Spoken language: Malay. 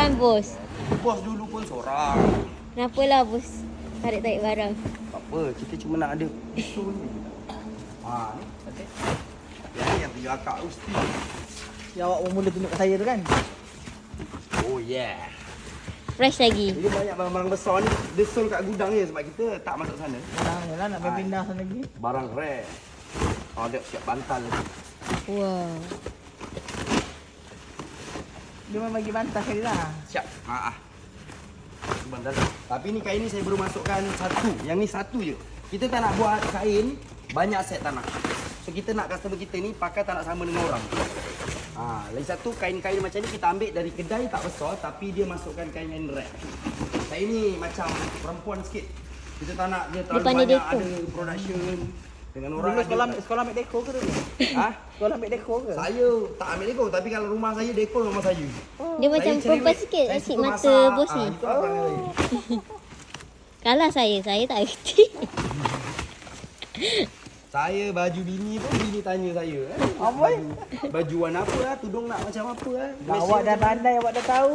kan bos? Bos dulu pun seorang. Kenapalah bos tarik-tarik barang? Tak apa, kita cuma nak ada usul ni. Ha, ni. Okay. Yang tiga akak Usti. Yang awak mula tunjuk kat saya tu kan? Oh yeah. Fresh lagi. Jadi banyak barang-barang besar ni dia sold kat gudang je sebab kita tak masuk sana. Yalah nak pindah sana lagi. Barang rare. Ada siap bantal lagi. Wow. Dia memang bagi bantas sekali lah. Siap. Itu bantal. Tapi ni kain ni saya baru masukkan satu. Yang ni satu je. Kita tak nak buat kain banyak set tak nak. So kita nak customer kita ni pakai tak nak sama dengan orang. Lagi satu kain-kain macam ni kita ambil dari kedai tak besar tapi dia masukkan kain-kain rare. Kain ni macam perempuan sikit. Kita tak nak dia terlalu banyak deko. ada production dengan orang. Dulu ada sekolah ambil dekor ke dulu? Sekolah ambil dekor ke? Saya tak ambil dekor tapi kalau rumah saya dekor rumah saya. Dia macam Saya perempuan cerewet. sikit Saya asyik suka mata masak. bos ni. Itu lah perangai saya. Kalah saya tak erti. Saya baju bini pun bini tanya saya. Apa? Baju warna apa lah, tudung nak macam apa lah. Awak dah pandai, awak dah tahu.